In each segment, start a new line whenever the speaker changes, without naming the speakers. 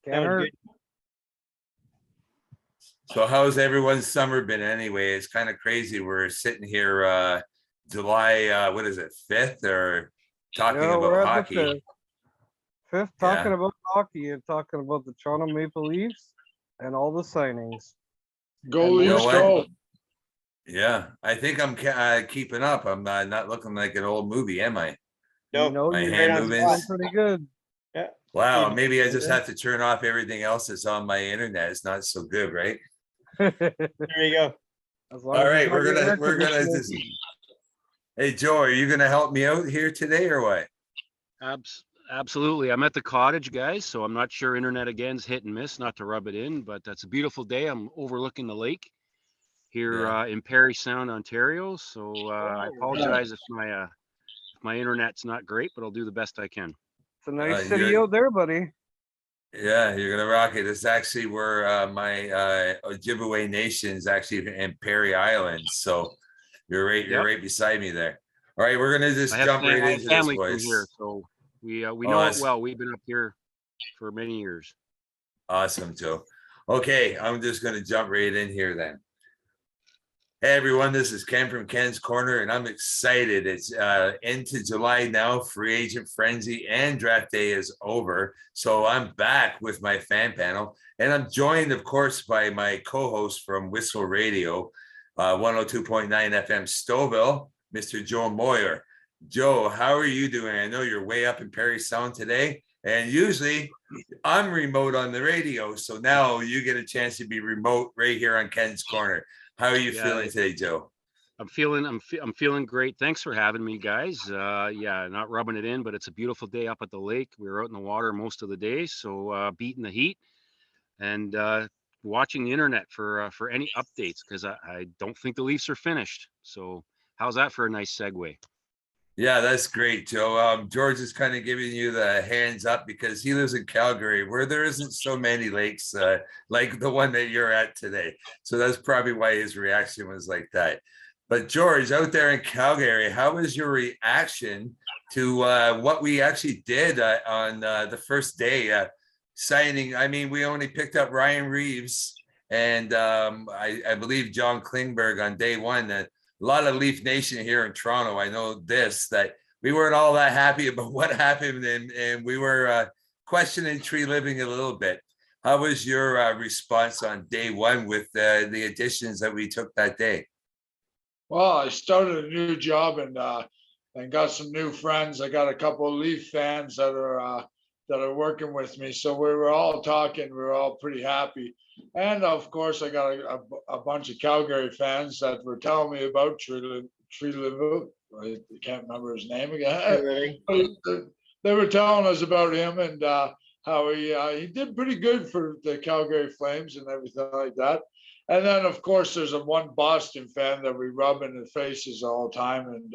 Korner.
So how's everyone's summer been anyway? It's kind of crazy. We're sitting here July what is it, 5th, or talking
Yeah, we're
about
at
hockey.
the fifth, talking
Yeah.
about hockey and talking about the Toronto Maple Leafs and all the signings.
Go
You know
Leafs,
what?
go.
Yeah, I think I'm keeping up. I'm not looking like an old movie, am I?
You know,
My
you're
hand
doing
movements.
pretty good.
Yeah.
Wow, maybe I just have to turn off everything else that's on my internet. It's not so good, right?
There you go.
As long
All
as
right,
it's not your air
we're gonna
conditioning.
just. Hey Joe, are you gonna help me out here today or what?
Absolutely. I'm at the cottage, guys, so I'm not sure internet again's hit and miss, not to rub it in, but that's a beautiful day. I'm overlooking the lake here in Parry Sound, Ontario. So I apologize if my internet's not great, but I'll do the best I can.
It's a nice city out there, buddy.
Yeah, you're gonna rock it. It's actually where my Ojibwe Nation is actually in Perry Island. So you're right beside me there. All right, we're gonna just jump right into this,
from
boys.
here, so we know it well. We've been up here for many years.
Awesome, Joe. Okay, I'm just gonna jump right in here then. Hey everyone, this is Ken from Ken's Corner, and I'm excited. It's into July now. Free agent frenzy and draft day is over. So I'm back with my fan panel, and I'm joined, of course, by my co-host from Whistle Radio, 102.9 FM Stouffville, Mr. Joe Moyer. Joe, how are you doing? I know you're way up in Parry Sound today, and usually I'm remote on the radio. So now you get a chance to be remote right here on Ken's Corner. How are you feeling today, Joe?
I'm feeling great. Thanks for having me, guys. Yeah, not rubbing it in, but it's a beautiful day up at the lake. We were out in the water most of the day, so beating the heat and watching the internet for any updates, because I don't think the Leafs are finished. So how's that for a nice segue?
Yeah, that's great, Joe. George is kind of giving you the hands up because he lives in Calgary, where there isn't so many lakes like the one that you're at today. So that's probably why his reaction was like that. But George, out there in Calgary, how was your reaction to what we actually did on the first day signing? I mean, we only picked up Ryan Reeves and I believe John Klingberg on day one. A lot of Leaf Nation here in Toronto, I know that we weren't all that happy about what happened, and we were questioning Tree Living a little bit. How was your response on day one with the additions that we took that day?
Well, I started a new job and got some new friends. I got a couple of Leaf fans that are working with me. So we were all talking. We were all pretty happy. And of course, I got a bunch of Calgary fans that were telling me about Tree Living. I can't remember his name again. They were telling us about him and how he did pretty good for the Calgary Flames and everything like that. And then, of course, there's a one Boston fan that we rub in the faces all the time, and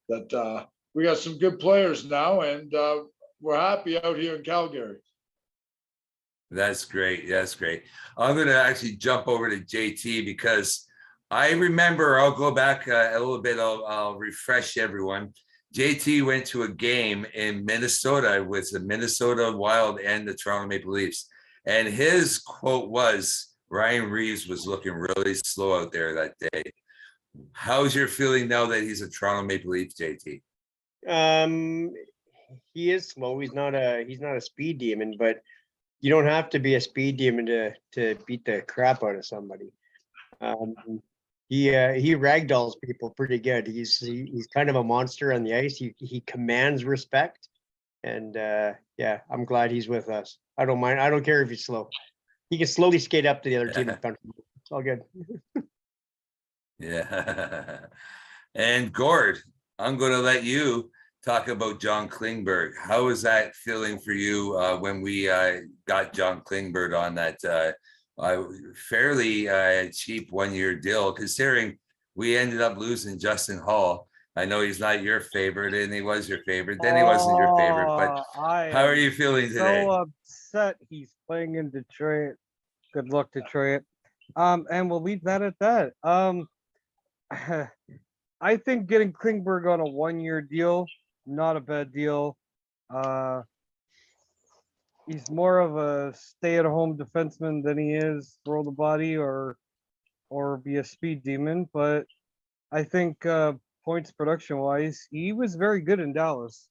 that we got some good players now, and we're happy out here in Calgary.
That's great. That's great. I'm going to actually jump over to JT because I remember, I'll go back a little bit. I'll refresh everyone. JT went to a game in Minnesota with the Minnesota Wild and the Toronto Maple Leafs. And his quote was, Ryan Reeves was looking really slow out there that day. How's your feeling now that he's a Toronto Maple Leaf, JT?
He is slow. He's not a speed demon, but you don't have to be a speed demon to beat the crap out of somebody. He ragdolls people pretty good. He's kind of a monster on the ice. He commands respect, and yeah, I'm glad he's with us. I don't mind. I don't care if he's slow. He can slowly skate up to the other team. It's all good.
Yeah. And Gord, I'm going to let you talk about John Klingberg. How was that feeling for you when we got John Klingberg on that fairly cheap one-year deal, considering we ended up losing Justin Hall? I know he's not your favorite, and he was your favorite. Then he wasn't your favorite, but how are you feeling today?
So upset he's playing in Detroit. Good luck, Detroit. And we'll leave that at that. I think getting Klingberg on a one-year deal, not a bad deal. he's more of a stay-at-home defenseman than he is roll the body or be a speed demon. But I think points production wise, he was very good in Dallas.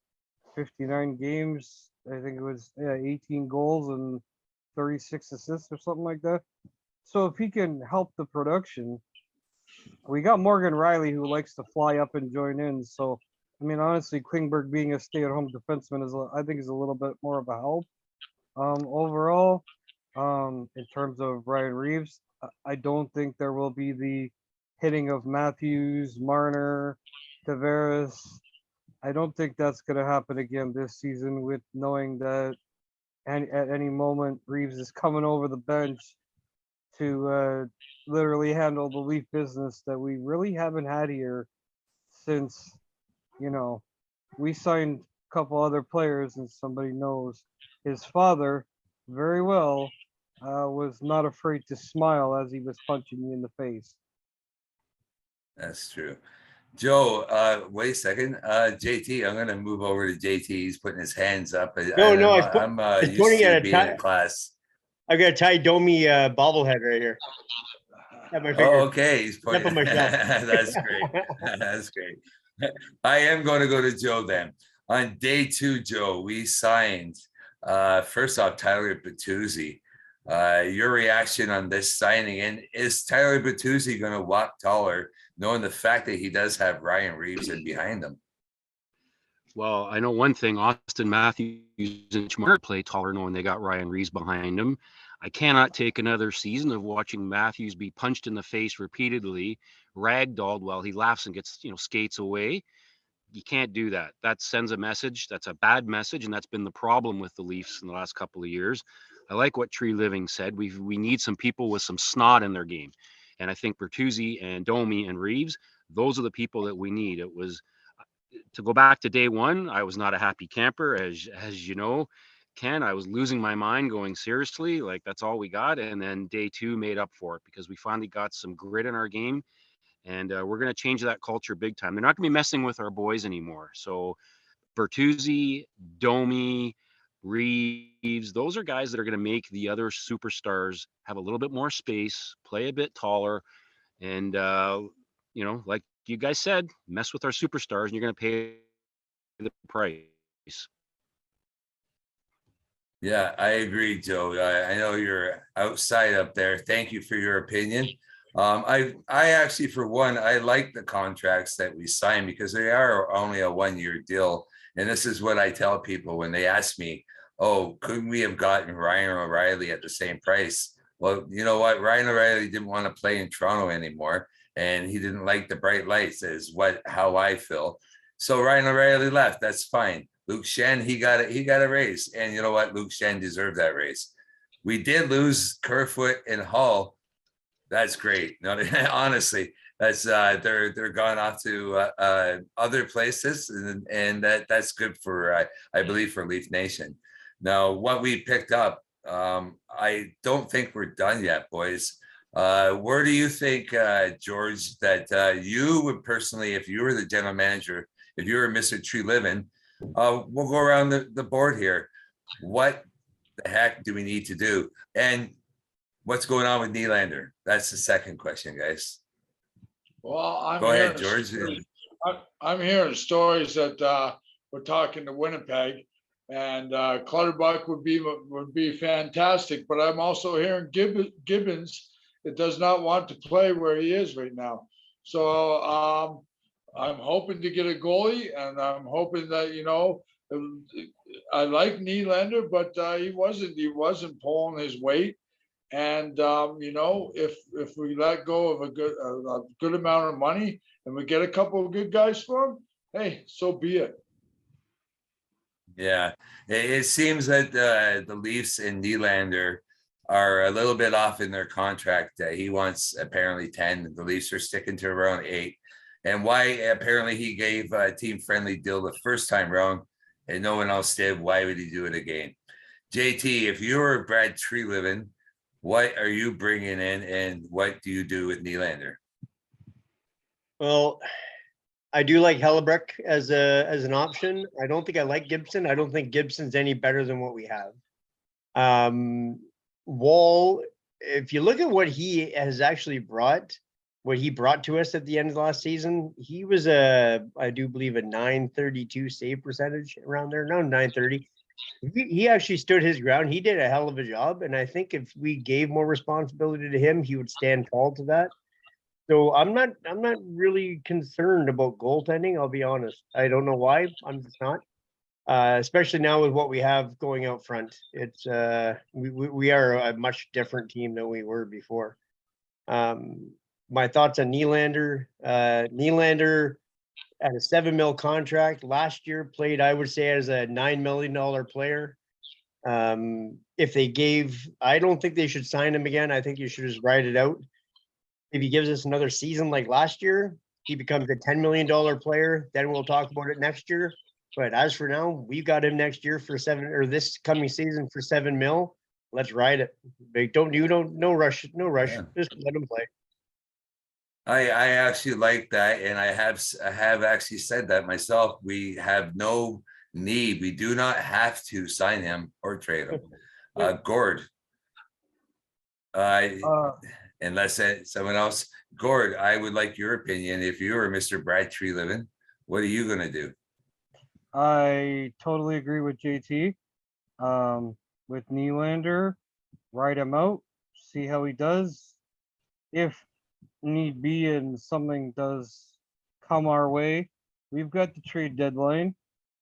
59 games. I think it was 18 goals and 36 assists or something like that. So if he can help the production, we got Morgan Riley who likes to fly up and join in. So I mean, honestly, Klingberg being a stay-at-home defenseman I think is a little bit more of a help. Overall, in terms of Ryan Reeves, I don't think there will be the hitting of Matthews, Marner, Tavares. I don't think that's going to happen again this season with knowing that at any moment Reeves is coming over the bench to literally handle the Leaf business that we really haven't had here since, you know, we signed a couple other players and somebody knows his father very well was not afraid to smile as he was punching me in the face.
That's true. Joe, wait a second. JT, I'm gonna move over to JT. He's putting his hands up.
No,
I'm
it's
used
pointing
to
at
being in class.
I got a Ty Domi bobblehead right here. At my
Oh,
finger.
okay. He's
Step
pointing.
on my shelf.
That's great. That's great. I am going to go to Joe then. On day 2, Joe, we signed first off Tyler Bertuzzi. Your reaction on this signing, and is Tyler Bertuzzi going to walk taller, knowing the fact that he does have Ryan Reeves in behind him?
Well, I know one thing, Austin Matthews and Schmarr play taller knowing they got Ryan Reeves behind him. I cannot take another season of watching Matthews be punched in the face repeatedly, ragdolled while he laughs and gets, skates away. You can't do that. That sends a message. That's a bad message, and that's been the problem with the Leafs in the last couple of years. I like what Tree Living said. We need some people with some snot in their game. And I think Bertuzzi and Domi and Reeves, those are the people that we need. It was to go back to day 1, I was not a happy camper, as you know, Ken. I was losing my mind, going seriously, like that's all we got. And then day 2 made up for it because we finally got some grit in our game, and we're going to change that culture big time. They're not going to be messing with our boys anymore. So Bertuzzi, Domi, Reeves, those are guys that are going to make the other superstars have a little bit more space, play a bit taller, and like you guys said, mess with our superstars and you're going to pay the price.
Yeah, I agree, Joe. I know you're outside up there. Thank you for your opinion. I actually, for one, I like the contracts that we sign because they are only a 1-year deal. And this is what I tell people when they ask me, oh, couldn't we have gotten Ryan O'Reilly at the same price? Well, you know what? Ryan O'Reilly didn't want to play in Toronto anymore, and he didn't like the bright lights, is how I feel. So Ryan O'Reilly left. That's fine. Luke Shen, he got a raise, and you know what? Luke Shen deserved that raise. We did lose Kerfoot and Hall. That's great. No, honestly, that's they're gone off to other places, and that's good for I believe for Leaf Nation. Now, what we picked up, I don't think we're done yet, boys. Where do you think, George, that you would personally, if you were the general manager, if you were Mr. Tree Living, we'll go around the board here. What the heck do we need to do? And what's going on with Nylander? That's the second question, guys.
Well,
Go ahead, George.
I'm hearing stories that we're talking to Winnipeg, and Clutterbuck would be fantastic. But I'm also hearing Gibbons that does not want to play where he is right now. So I'm hoping to get a goalie, and I'm hoping that I like Nylander, but he wasn't pulling his weight. And if we let go of a good amount of money and we get a couple of good guys for him, hey, so be it.
Yeah, it seems that the Leafs and Nylander are a little bit off in their contract. He wants apparently 10. The Leafs are sticking to around 8. And why apparently he gave a team-friendly deal the first time round and no one else did. Why would he do it again? JT, if you were Brad Tree Living, what are you bringing in, and what do you do with Nylander?
Well, I do like Hellebuck as an option. I don't think I like Gibson. I don't think Gibson's any better than what we have. Wall, if you look at what he has actually brought, what he brought to us at the end of last season, he was I do believe a 932 save percentage around there. No, 930. He actually stood his ground. He did a hell of a job. And I think if we gave more responsibility to him, he would stand tall to that. So I'm not really concerned about goaltending. I'll be honest. I don't know why. I'm just not. Especially now with what we have going out front. It's we are a much different team than we were before. My thoughts on Nylander. Nylander at a $7 million contract last year played, I would say, as a $9 million player. If they gave, I don't think they should sign him again. I think you should just ride it out. If he gives us another season like last year, he becomes a $10 million player. Then we'll talk about it next year. But as for now, we got him next year for this coming season for $7 million. Let's ride it. No rush.
Yeah.
Just let him play.
I actually like that, and I have actually said that myself. We have no need. We do not have to sign him or trade him. Gord, unless someone else. Gord, I would like your opinion. If you were Mr. Brad Treliving, what are you going to do?
I totally agree with JT. With Nylander, ride him out, see how he does. If need be and something does come our way, we've got the trade deadline.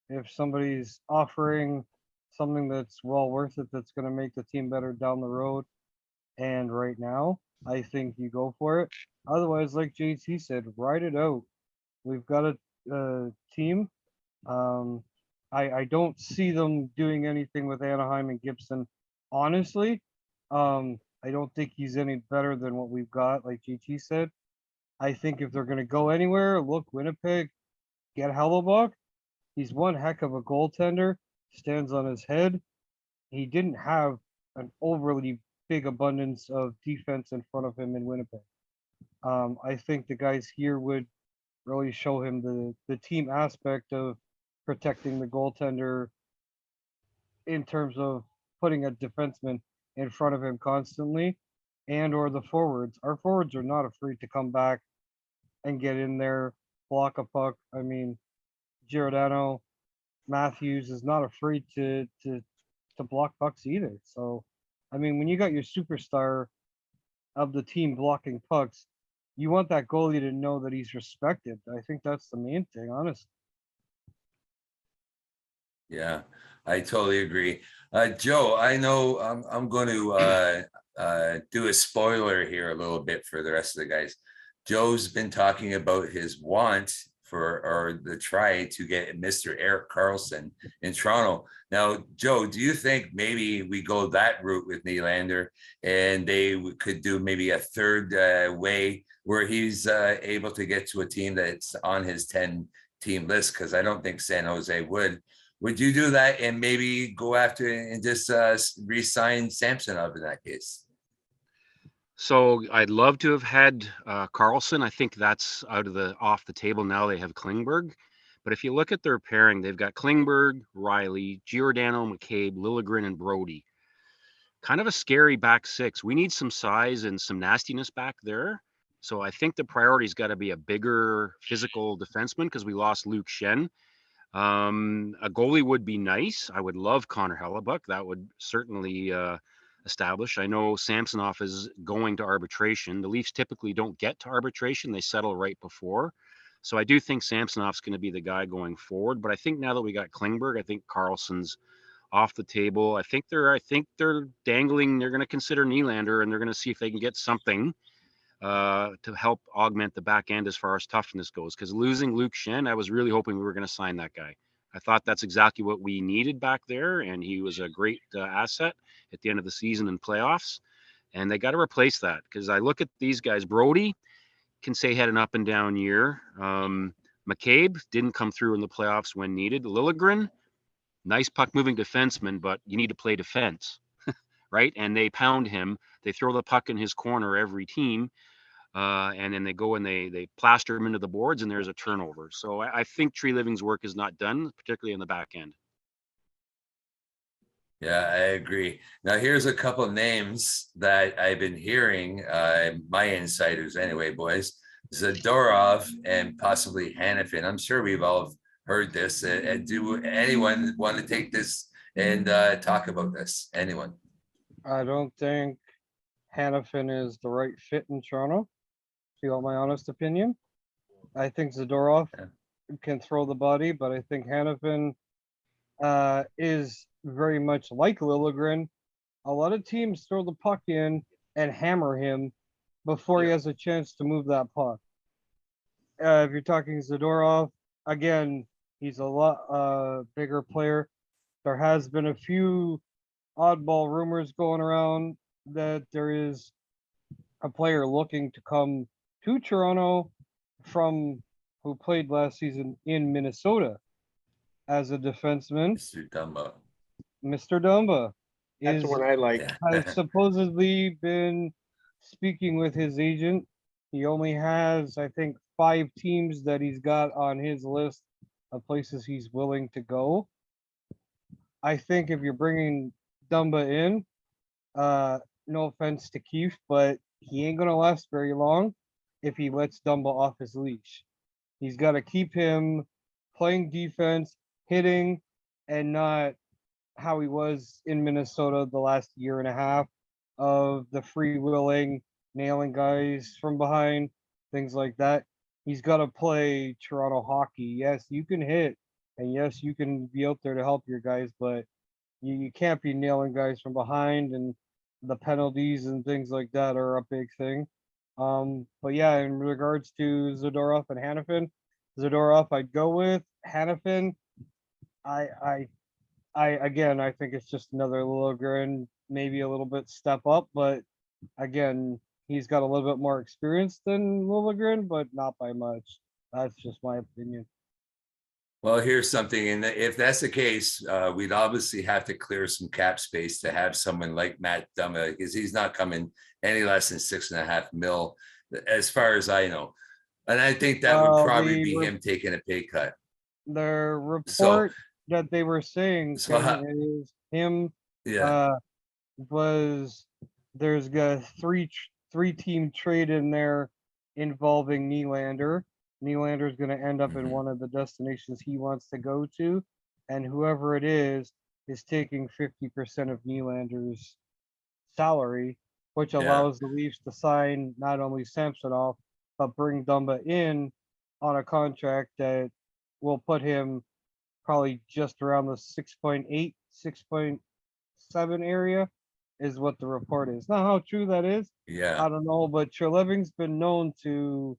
If somebody's offering something that's well worth it, that's going to make the team better down the road, and right now, I think you go for it. Otherwise, like JT said, ride it out. We've got a team. I don't see them doing anything with Anaheim and Gibson. Honestly, I don't think he's any better than what we've got, like GT said. I think if they're going to go anywhere, look, Winnipeg, get Hellebuck. He's one heck of a goaltender, stands on his head. He didn't have an overly big abundance of defense in front of him in Winnipeg. I think the guys here would really show him the team aspect of protecting the goaltender in terms of putting a defenseman in front of him constantly, and or the forwards. Our forwards are not afraid to come back and get in there, block a puck. I mean, Giordano, Matthews is not afraid to block pucks either. So, I mean, when you got your superstar of the team blocking pucks, you want that goalie to know that he's respected. I think that's the main thing, honestly.
Yeah, I totally agree. Joe, I know I'm going to do a spoiler here a little bit for the rest of the guys. Joe's been talking about his want for, or the try to get Mr. Erik Karlsson in Toronto. Now, Joe, do you think maybe we go that route with Nylander and they could do maybe a third way where he's able to get to a team that's on his 10-team list? Because I don't think San Jose would. Would you do that and maybe go after and just re-sign Samsonov in that case?
So I'd love to have had Karlsson. I think that's off the table now. They have Klingberg. But if you look at their pairing, they've got Klingberg, Riley, Giordano, McCabe, Liljegren, and Brody. Kind of a scary back six. We need some size and some nastiness back there. So I think the priority's got to be a bigger physical defenseman because we lost Luke Schenn. A goalie would be nice. I would love Connor Hellebuck. That would certainly establish. I know Samsonov is going to arbitration. The Leafs typically don't get to arbitration. They settle right before. So I do think Samsonov's going to be the guy going forward. But I think now that we got Klingberg, I think Karlsson's off the table. I think they're dangling. They're going to consider Nylander, and they're going to see if they can get something to help augment the back end as far as toughness goes. Because losing Luke Schenn, I was really hoping we were going to sign that guy. I thought that's exactly what we needed back there, and he was a great asset at the end of the season and playoffs. And they got to replace that because I look at these guys. Brody can say he had an up and down year. McCabe didn't come through in the playoffs when needed. Liljegren, nice puck moving defenseman, but you need to play defense, right? And they pound him. They throw the puck in his corner every team. And then they go and they plaster him into the boards and there's a turnover. So I think Treliving's work is not done, particularly in the back end.
Yeah, I agree. Now, here's a couple of names that I've been hearing, my insiders anyway, boys. Zadorov and possibly Hannafin. I'm sure we've all heard this. Do anyone want to take this and talk about this? Anyone?
I don't think Hannafin is the right fit in Toronto. If you want my honest opinion, I think Zadorov
Yeah.
can throw the body, but I think Hannafin is very much like Liljegren. A lot of teams throw the puck in and hammer him before he
Yeah.
has a chance to move that puck. If you're talking Zadorov, again, he's a lot bigger player. There has been a few oddball rumors going around that there is a player looking to come to Toronto from who played last season in Minnesota as a defenseman.
Mr. Dumbo.
Mr. Dumba
That's the
is
one I like.
Yeah.
has supposedly been speaking with his agent. He only has, I think, 5 teams that he's got on his list of places he's willing to go. I think if you're bringing Dumba in, no offense to Keefe, but he ain't gonna last very long if he lets Dumba off his leash. He's got to keep him playing defense, hitting, and not how he was in Minnesota the last year and a half of the freewheeling, nailing guys from behind, things like that. He's got to play Toronto hockey. Yes, you can hit, and yes, you can be out there to help your guys, but you can't be nailing guys from behind, and the penalties and things like that are a big thing. But yeah, in regards to Zadorov and Hannafin, Zadorov I'd go with. Hannafin, I I again, I think it's just another Liljegren, maybe a little bit step up, but again, he's got a little bit more experience than Liljegren, but not by much. That's just my opinion.
Well, here's something, and if that's the case, we'd obviously have to clear some cap space to have someone like Matt Dumba, because he's not coming any less than 6.5 mil, as far as I know. And I think that would
Well,
probably be him taking a pay cut.
the
So,
report that they were saying,
so
Ken, is him
yeah,
was there's a three team trade in there involving Nylander. Nylander is going to end up in
Mhm.
one of the destinations he wants to go to, and whoever it is taking 50% of Nylander's salary, which
Yeah.
allows the Leafs to sign not only Samsonov but bring Dumba in on a contract that will put him probably just around the 6.8, 6.7 area is what the report is. Now, how true that is,
yeah.
I don't know, but Treleving's been known to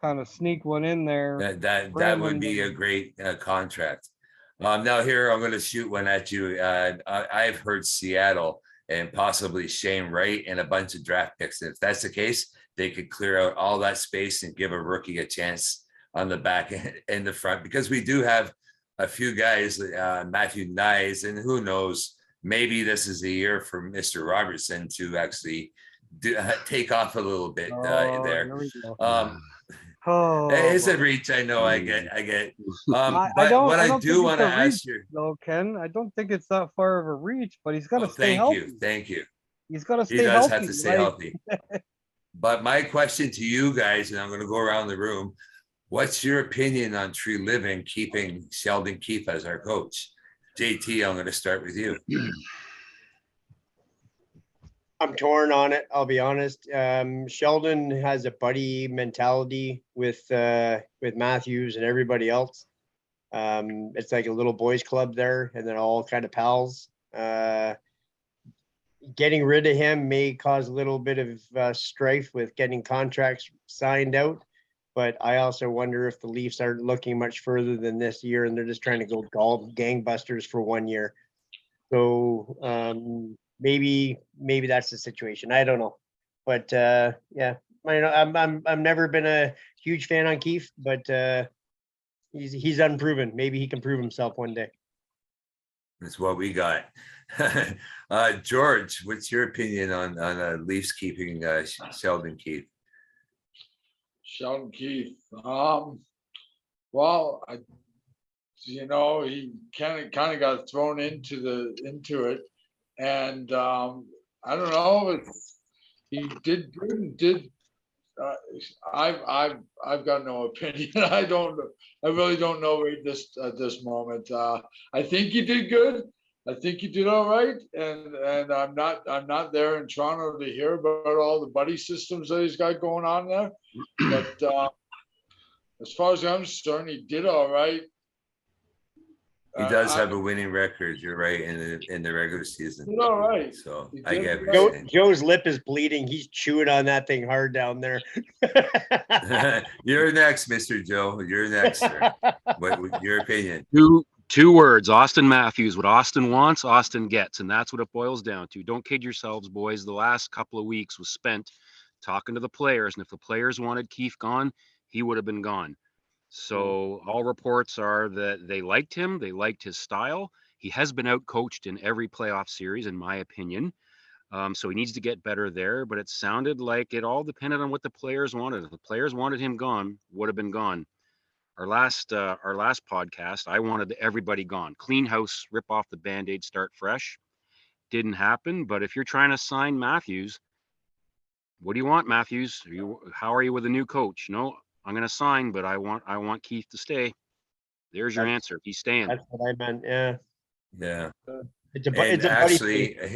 kind of sneak one in there.
That would be a great contract. Now here I'm going to shoot one at you. I've heard Seattle and possibly Shane Wright and a bunch of draft picks. And if that's the case, they could clear out all that space and give a rookie a chance on the back and the front, because we do have a few guys, Matthew Nyes, and who knows, maybe this is a year for Mr. Robertson to actually take off a little bit
Oh,
there.
here we go.
Oh, it's a
boy.
reach. I know. I get.
I
But
don't.
what
I
I
don't
do
think
want
it's
to
a reach,
ask you.
though, Ken. I don't think it's that far of a reach, but he's got to
Oh,
stay
thank
healthy.
you. Thank you.
He's got to
He
stay
does
healthy.
have to stay
like-
healthy. But my question to you guys, and I'm going to go around the room. What's your opinion on Tree Living keeping Sheldon Keefe as our coach? JT, I'm going to start with you.
I'm torn on it. I'll be honest. Sheldon has a buddy mentality with Matthews and everybody else. It's like a little boys club there, and they're all kind of pals. Getting rid of him may cause a little bit of strife with getting contracts signed out. But I also wonder if the Leafs aren't looking much further than this year, and they're just trying to go gangbusters for 1 year. So maybe that's the situation. I don't know, but yeah, I'm never been a huge fan on Keefe, but he's unproven. Maybe he can prove himself one day.
That's what we got. George, what's your opinion on Leafs keeping Sheldon Keefe?
Sheldon Keefe. Well, he kind of got thrown into it, and I don't know. He did good and did. Uh, I've got no opinion. I don't. I really don't know right this at this moment. I think he did good. I think he did all right, and I'm not there in Toronto to hear about all the buddy systems that he's got going on there. But as far as I'm concerned, he did all right.
He does
I
have a winning record. You're right in the regular season.
did all right.
So
He
I
did
get
right.
what
Joe,
you're saying.
Joe's lip is bleeding. He's chewing on that thing hard down there.
You're next, Mr. Joe. You're next, sir. What your opinion?
Two words, Austin Matthews. What Austin wants, Austin gets. And that's what it boils down to. Don't kid yourselves, boys. The last couple of weeks was spent talking to the players. And if the players wanted Keefe gone, he would have been gone. So all reports are that they liked him. They liked his style. He has been outcoached in every playoff series, in my opinion. So he needs to get better there. But it sounded like it all depended on what the players wanted. If the players wanted him gone, would have been gone. Our last podcast, I wanted everybody gone. Clean house, rip off the Band-Aid, start fresh. Didn't happen. But if you're trying to sign Matthews, what do you want, Matthews? How are you with a new coach? No, I'm going to sign, but I want Keith to stay. There's your answer. He's staying.
That's what I meant. Yeah.
Yeah.
It's
And
it's a buddy
actually,
thing.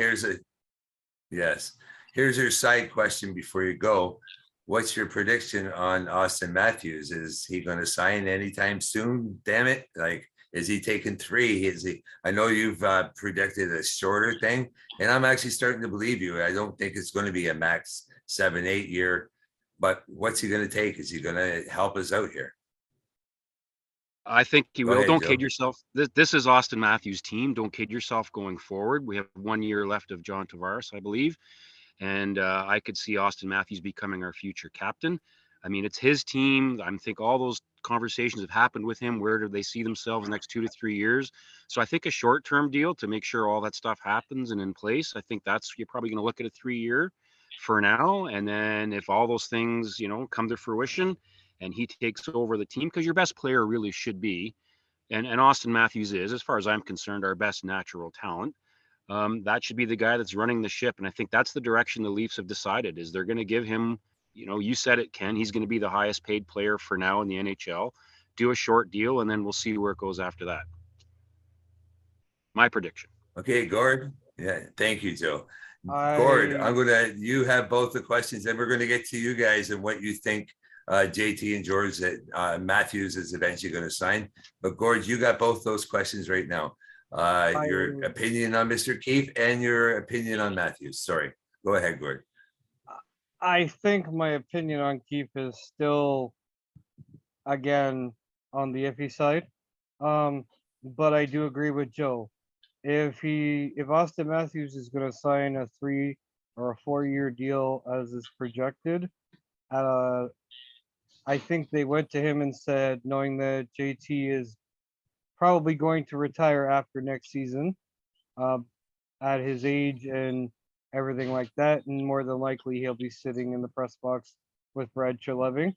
here's your side question before you go. What's your prediction on Austin Matthews? Is he going to sign anytime soon? Damn it! Like, is he taking 3? Is he? I know you've predicted a shorter thing, and I'm actually starting to believe you. I don't think it's going to be a max 7-8 year. But what's he going to take? Is he going to help us out here?
I think he
Go
will.
ahead,
Don't
Joe.
kid yourself. This is Austin Matthews' team. Don't kid yourself going forward. We have 1 year left of John Tavares, I believe. And I could see Austin Matthews becoming our future captain. I mean, it's his team. I think all those conversations have happened with him. Where do they see themselves next 2 to 3 years? So I think a short-term deal to make sure all that stuff happens and in place. I think you're probably going to look at a 3-year for now. And then if all those things, come to fruition and he takes over the team, because your best player really should be, and Austin Matthews is, as far as I'm concerned, our best natural talent. That should be the guy that's running the ship. And I think that's the direction the Leafs have decided is they're going to give him, you said it, Ken, he's going to be the highest paid player for now in the NHL, do a short deal, and then we'll see where it goes after that. My prediction.
Okay, Gord. Yeah, thank you, Joe. Gord, you have both the questions, and we're going to get to you guys and what you think JT and George that Matthews is eventually going to sign. But Gord, you got both those questions right now. Your opinion on Mr. Keefe and your opinion on Matthews. Sorry. Go ahead, Gord.
I think my opinion on Keefe is still, again, on the iffy side. But I do agree with Joe. If Austin Matthews is going to sign a 3 or a 4-year deal as is projected, I think they went to him and said, knowing that JT is probably going to retire after next season, at his age and everything like that, and more than likely he'll be sitting in the press box with Brad Treleving,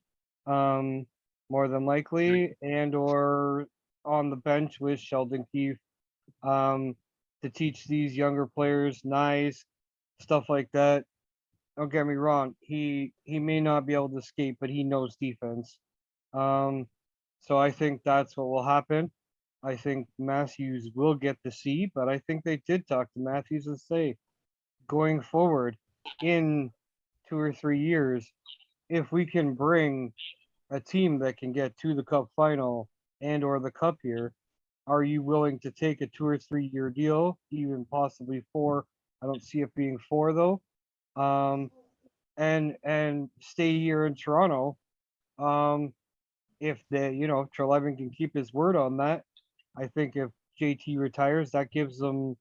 more than likely, and or on the bench with Sheldon Keefe, to teach these younger players nice stuff like that. Don't get me wrong, he may not be able to skate, but he knows defense. So I think that's what will happen. I think Matthews will get the C, but I think they did talk to Matthews and say, going forward in 2 or 3 years, if we can bring a team that can get to the cup final and or the cup here, are you willing to take a 2 or 3 year deal, even possibly 4? I don't see it being 4 though. And stay here in Toronto. If Treleving can keep his word on that, I think if JT retires, that gives them,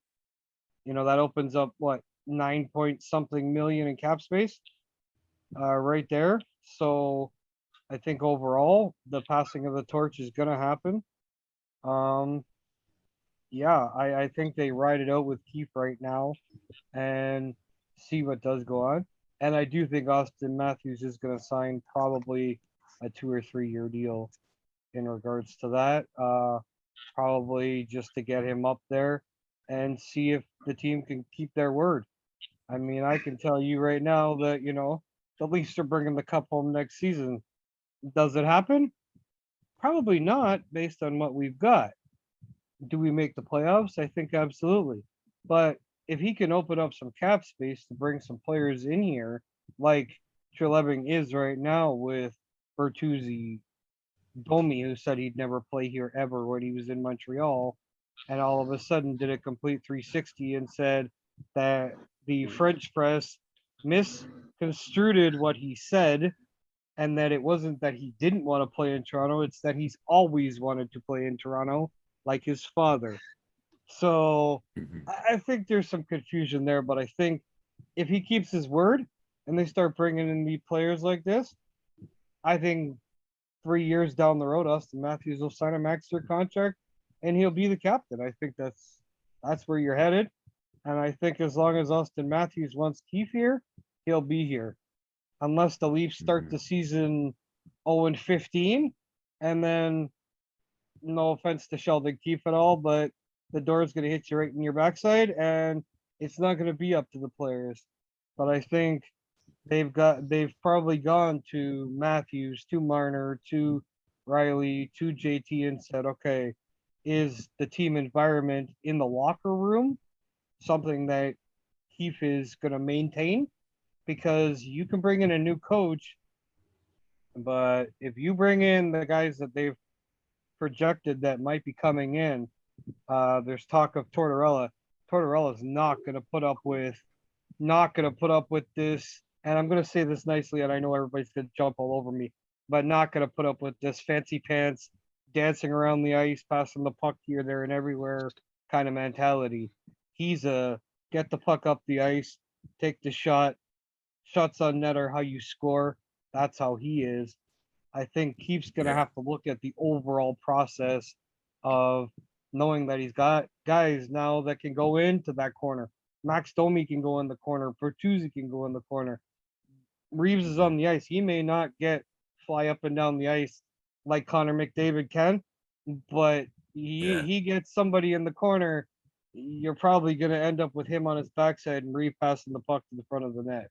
that opens up what 9 point something million in cap space, right there. So I think overall the passing of the torch is gonna happen. Yeah, I think they ride it out with Keefe right now and see what does go on. And I do think Austin Matthews is gonna sign probably a 2 or 3 year deal in regards to that. probably just to get him up there and see if the team can keep their word. I mean, I can tell you right now that, the Leafs are bringing the cup home next season. Does it happen? Probably not based on what we've got. Do we make the playoffs? I think absolutely. But if he can open up some cap space to bring some players in here, like Treleving is right now with Bertuzzi, Domi, who said he'd never play here ever when he was in Montreal, and all of a sudden did a complete 360 and said that the French press misconstrued what he said, and that it wasn't that he didn't want to play in Toronto, it's that he's always wanted to play in Toronto, like his father. So
Mhm.
I think there's some confusion there, but I think if he keeps his word and they start bringing in the players like this, I think 3 years down the road, Austin Matthews will sign a max year contract and he'll be the captain. I think that's where you're headed. And I think as long as Austin Matthews wants Keefe here, he'll be here. Unless the Leafs start
Mhm.
the season 0-15, and then no offense to Sheldon Keefe at all, but the door is going to hit you right in your backside, and it's not going to be up to the players. But I think they've probably gone to Matthews, to Marner, to Riley, to JT, and said, okay, is the team environment in the locker room something that Keefe is going to maintain? Because you can bring in a new coach, but if you bring in the guys that they've projected that might be coming in, there's talk of Tortorella. Tortorella's not gonna put up with this. And I'm gonna say this nicely, and I know everybody's gonna jump all over me, but not gonna put up with this fancy pants, dancing around the ice, passing the puck here, there, and everywhere kind of mentality. He's a get the puck up the ice, take the shot, shots on net are how you score. That's how he is. I think Keefe's going to
Yeah.
have to look at the overall process of knowing that he's got guys now that can go into that corner. Max Domi can go in the corner. Bertuzzi can go in the corner. Reeves is on the ice. He may not fly up and down the ice like Connor McDavid can, but
Yeah.
he gets somebody in the corner. You're probably going to end up with him on his backside and Reeve passing the puck to the front of the net.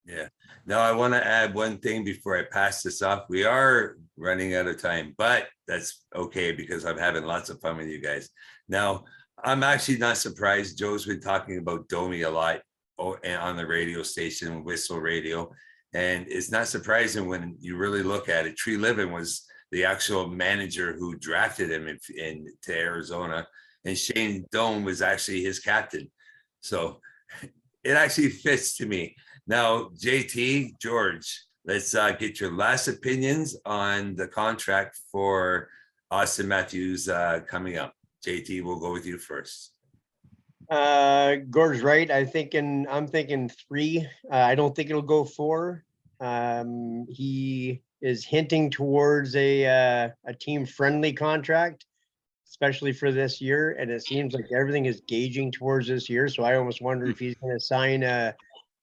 Yeah. Now I want to add one thing before I pass this off. We are running out of time, but that's okay because I'm having lots of fun with you guys. Now, I'm actually not surprised. Joe's been talking about Domi a lot on the radio station, Whistle Radio. And it's not surprising when you really look at it. Treliving was the actual manager who drafted him to Arizona. And Shane Doan was actually his captain. So it actually fits to me. Now, JT, George, let's get your last opinions on the contract for Austin Matthews coming up. JT, we'll go with you first.
Gord's right. I'm thinking 3. I don't think it'll go 4. He is hinting towards a team friendly contract, especially for this year. And it seems like everything is gauging towards this year. So I almost wonder if he's going to sign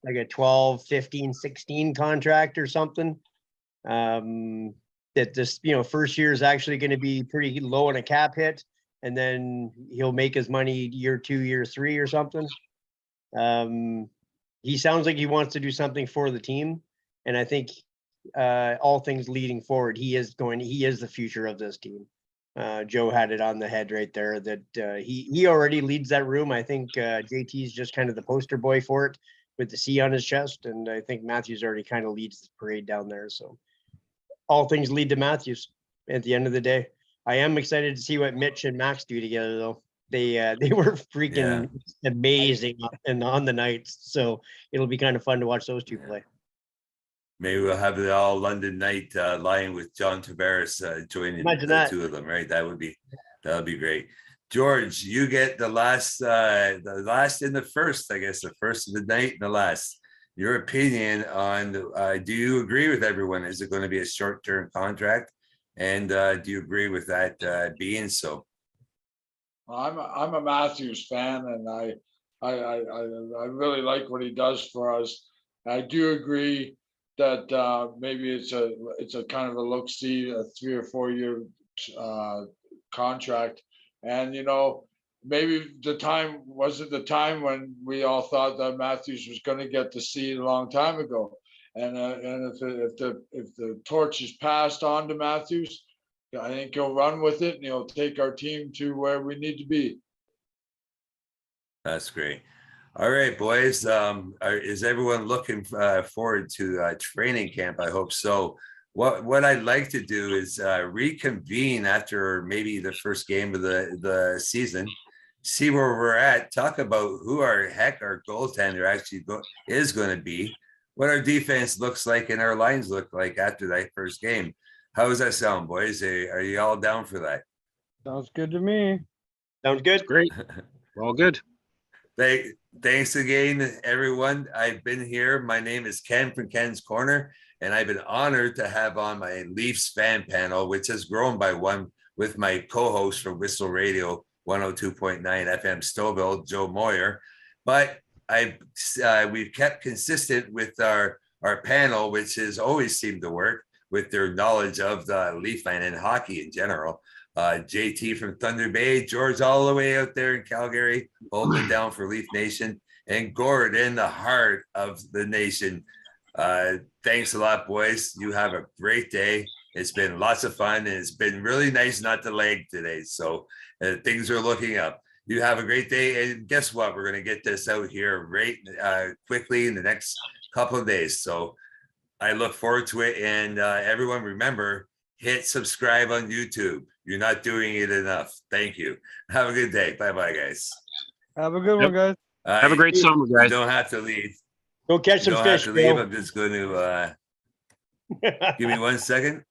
like a 12, 15, 16 contract or something. That this, first year is actually going to be pretty low on a cap hit. And then he'll make his money year 2, year 3 or something. He sounds like he wants to do something for the team. And I think all things leading forward, he is the future of this team. Joe had it on the head right there that he already leads that room. I think JT is just kind of the poster boy for it with the C on his chest. And I think Matthews already kind of leads the parade down there. So all things lead to Matthews at the end of the day. I am excited to see what Mitch and Max do together, though. They were freaking amazing on the nights. So it'll be kind of fun to watch those two play.
Maybe we'll have the all London night line with John Tavares joining
Imagine
the
that.
2 of them, right? That would be great. George, you get the last and the first, I guess, the first of the night and the last. Your opinion on do you agree with everyone? Is it going to be a short-term contract? And do you agree with that being so?
I'm a Matthews fan, and I really like what he does for us. I do agree that maybe it's a kind of a look-see, a 3 or 4 year contract. And, you know, maybe the time wasn't the time when we all thought that Matthews was going to get the seed a long time ago. And if the torch is passed on to Matthews, I think he'll run with it and he'll take our team to where we need to be.
That's great. All right, boys. Is everyone looking forward to training camp? I hope so. What I'd like to do is reconvene after maybe the first game of the season, see where we're at, talk about who our goaltender actually is going to be, what our defense looks like and our lines look like after that first game. How does that sound, boys? Are you all down for that?
Sounds good to me.
Sounds good.
Great. All good.
Thanks again, everyone. I've been here. My name is Ken from Ken's Corner, and I've been honored to have on my Leafs fan panel, which has grown by one with my co-host from Whistle Radio 102.9 FM Stouffville, Joe Moyer. But we've kept consistent with our panel, which has always seemed to work with their knowledge of the Leafland and hockey in general. JT from Thunder Bay, George all the way out there in Calgary, holding it down for Leaf Nation, and Gord in the heart of the nation. Thanks a lot, boys. You have a great day. It's been lots of fun, and it's been really nice not to lag today. So things are looking up. You have a great day, and guess what? We're going to get this out here right quickly in the next couple of days. So I look forward to it, and everyone remember, hit subscribe on YouTube. You're not doing it enough. Thank you. Have a good day. Bye-bye, guys.
Have a good one, guys.
Have a great summer,
You
guys.
don't have to leave.
Go catch
You
some
don't have
fish,
to leave.
Bill.
I'm just going to give me 1 second.